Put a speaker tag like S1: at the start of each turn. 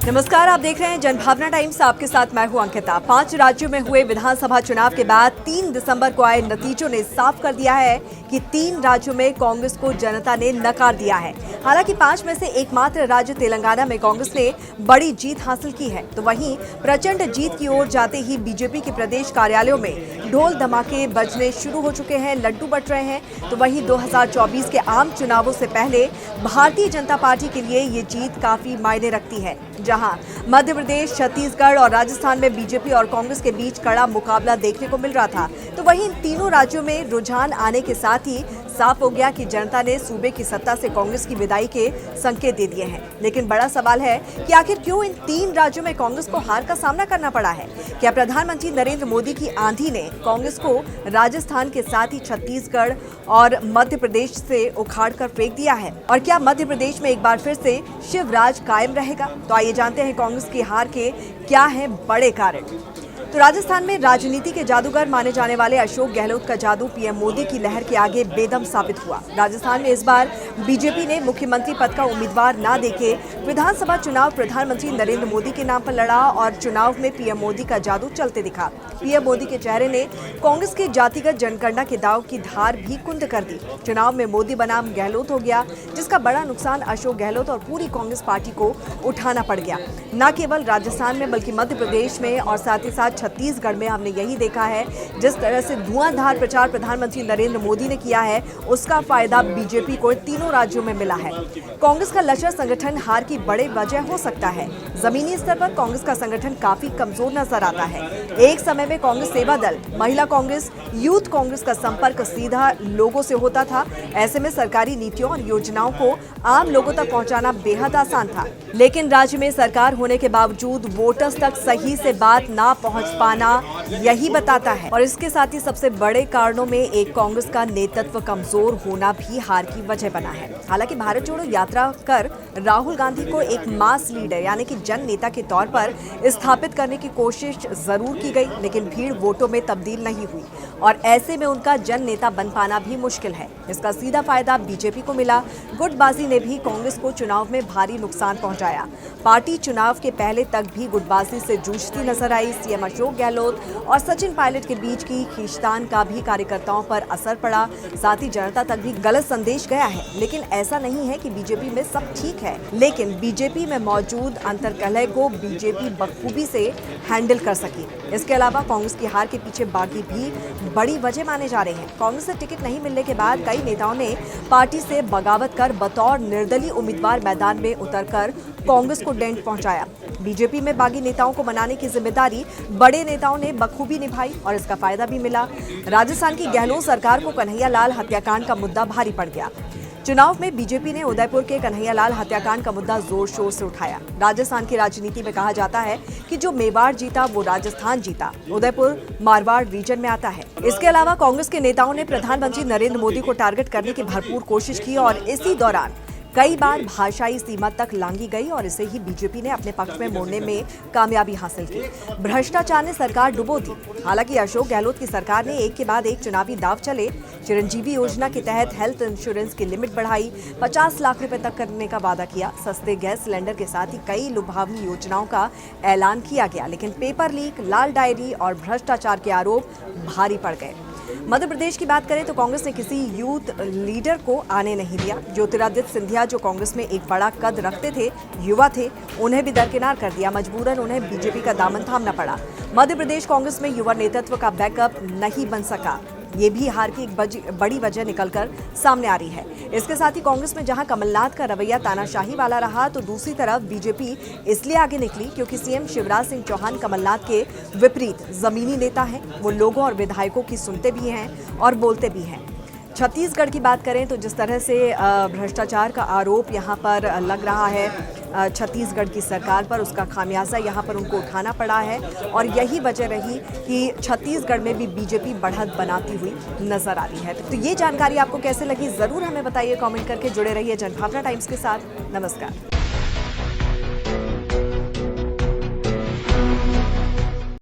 S1: नमस्कार, आप देख रहे हैं जनभावना टाइम्स। आपके साथ मैं हूं अंकिता। 5 राज्यों में हुए विधानसभा चुनाव के बाद 3 दिसंबर को आए नतीजों ने साफ कर दिया है कि 3 राज्यों में कांग्रेस को जनता ने नकार दिया है। हालांकि 5 में से एकमात्र राज्य तेलंगाना में कांग्रेस ने बड़ी जीत हासिल की है, तो वहीं प्रचंड जीत की ओर जाते ही बीजेपी के प्रदेश कार्यालयों में ढोल धमाके बजने शुरू हो चुके हैं, लड्डू बंट रहे हैं। तो वहीं 2024 के आम चुनावों से पहले भारतीय जनता पार्टी के लिए ये जीत काफी मायने रखती है, जहां मध्य प्रदेश, छत्तीसगढ़ और राजस्थान में बीजेपी और कांग्रेस के बीच कड़ा मुकाबला देखने को मिल रहा था। तो वहीं इन तीनों राज्यों में रुझान आने के साथ ही साफ हो गया कि जनता ने सूबे की सत्ता से कांग्रेस की विदाई के संकेत दे दिए हैं। लेकिन बड़ा सवाल है कि आखिर क्यों इन 3 राज्यों में कांग्रेस को हार का सामना करना पड़ा है। क्या प्रधानमंत्री नरेंद्र मोदी की आंधी ने कांग्रेस को राजस्थान के साथ ही छत्तीसगढ़ और मध्य प्रदेश से उखाड़ कर फेंक दिया है, और क्या मध्य प्रदेश में एक बार फिर से शिवराज कायम रहेगा? तो आइए जानते हैं कांग्रेस की हार के क्या हैं बड़े कारण। तो राजस्थान में राजनीति के जादूगर माने जाने वाले अशोक गहलोत का जादू पीएम मोदी की लहर के आगे बेदम साबित हुआ। राजस्थान में इस बार बीजेपी ने मुख्यमंत्री पद का उम्मीदवार न देके विधानसभा चुनाव प्रधानमंत्री नरेंद्र मोदी के नाम पर लड़ा और चुनाव में पीएम मोदी का जादू चलते दिखा। पीएम मोदी के चेहरे ने कांग्रेस के जातिगत जनगणना के दाव की धार भी कुंद कर दी। चुनाव में मोदी बनाम गहलोत हो गया, जिसका बड़ा नुकसान अशोक गहलोत और पूरी कांग्रेस पार्टी को उठाना पड़ गया। न केवल राजस्थान में बल्कि मध्य प्रदेश में और साथ ही साथ छत्तीसगढ़ में हमने यही देखा है, जिस तरह से धुआंधार प्रचार प्रधानमंत्री नरेंद्र मोदी ने किया है, उसका फायदा बीजेपी को तीनों राज्यों में मिला है। कांग्रेस का लचर संगठन हार की बड़ी वजह हो सकता है। जमीनी स्तर पर कांग्रेस का संगठन काफी कमजोर नजर आता है। एक समय में कांग्रेस सेवा दल, महिला कांग्रेस, यूथ कांग्रेस का संपर्क सीधा लोगों से होता था। ऐसे में सरकारी नीतियों और योजनाओं को आम लोगों तक पहुंचाना बेहद आसान था। लेकिन राज्य में सरकार होने के बावजूद वोटर्स तक सही से बात ना पहुंच पाना यही बताता है। और इसके साथ ही सबसे बड़े कारणों में एक कांग्रेस का नेतृत्व कमजोर होना भी हार की वजह बना है। हालांकि भारत जोड़ो यात्रा कर राहुल गांधी को एक मास लीडर यानी कि जन नेता के तौर पर स्थापित करने की कोशिश जरूर की गई, लेकिन भीड़ वोटों में तब्दील नहीं हुई और ऐसे में उनका जन नेता बन पाना भी मुश्किल है। इसका सीधा फायदा बीजेपी को मिला। गुटबाजी ने भी कांग्रेस को चुनाव में भारी नुकसान पहुंचाया। पार्टी चुनाव के पहले तक भी गुटबाजी से जूझती नजर आई। सीएम अशोक गहलोत और सचिन पायलट के बीच की खींचतान का भी कार्यकर्ताओं पर असर पड़ा। साथ ही जनता तक भी गलत संदेश गया है। लेकिन ऐसा नहीं है कि बीजेपी में सब ठीक है, लेकिन बीजेपी में मौजूद अंतर्कलह को बीजेपी बखूबी से हैंडल कर सकी। इसके अलावा कांग्रेस की हार के पीछे बाकी भी बड़ी वजह माने जा रहे हैं। कांग्रेस से टिकट नहीं मिलने के बाद कई नेताओं ने पार्टी से बगावत कर बतौर निर्दलीय उम्मीदवार मैदान में उतरकर कांग्रेस को डेंट पहुंचाया। बीजेपी में बागी नेताओं को मनाने की जिम्मेदारी बड़े नेताओं ने बखूबी निभाई और इसका फायदा भी मिला। राजस्थान की गहलोत सरकार को कन्हैया लाल हत्याकांड का मुद्दा भारी पड़ गया। चुनाव में बीजेपी ने उदयपुर के कन्हैया लाल हत्याकांड का मुद्दा जोर शोर से उठाया। राजस्थान की राजनीति में कहा जाता है कि जो मेवाड़ जीता वो राजस्थान जीता। उदयपुर मारवाड़ रीजन में आता है। इसके अलावा कांग्रेस के नेताओं ने प्रधानमंत्री नरेंद्र मोदी को टारगेट करने की भरपूर कोशिश की और इसी दौरान कई बार भाषाई सीमा तक लांघी गई और इसे ही बीजेपी ने अपने पक्ष में मोड़ने में कामयाबी हासिल की। भ्रष्टाचार ने सरकार डुबो दी। हालांकि अशोक गहलोत की सरकार ने एक के बाद एक चुनावी दाव चले। चिरंजीवी योजना के तहत हेल्थ इंश्योरेंस की लिमिट बढ़ाई, 50 लाख रुपए तक करने का वादा किया। सस्ते गैस सिलेंडर के साथ ही कई लुभावनी योजनाओं का ऐलान किया गया, लेकिन पेपर लीक, लाल डायरी और भ्रष्टाचार के आरोप भारी पड़ गए। मध्य प्रदेश की बात करें तो कांग्रेस ने किसी यूथ लीडर को आने नहीं दिया। ज्योतिरादित्य सिंधिया जो कांग्रेस में एक बड़ा कद रखते थे, युवा थे, उन्हें भी दरकिनार कर दिया। मजबूरन उन्हें बीजेपी का दामन थामना पड़ा। मध्य प्रदेश कांग्रेस में युवा नेतृत्व का बैकअप नहीं बन सका। ये भी हार की एक बड़ी वजह निकलकर सामने आ रही है। इसके साथ ही कांग्रेस में जहां कमलनाथ का रवैया तानाशाही वाला रहा, तो दूसरी तरफ बीजेपी इसलिए आगे निकली क्योंकि सीएम शिवराज सिंह चौहान कमलनाथ के विपरीत जमीनी नेता हैं। वो लोगों और विधायकों की सुनते भी हैं और बोलते भी हैं। छत्तीसगढ़ की बात करें तो जिस तरह से भ्रष्टाचार का आरोप यहाँ पर लग रहा है छत्तीसगढ़ की सरकार पर, उसका खामियाजा यहाँ पर उनको उठाना पड़ा है और यही वजह रही कि छत्तीसगढ़ में भी बीजेपी बढ़त बनाती हुई नजर आ रही है। तो ये जानकारी आपको कैसे लगी, जरूर हमें बताइए कमेंट करके। जुड़े रहिए जनभावना टाइम्स के साथ। नमस्कार।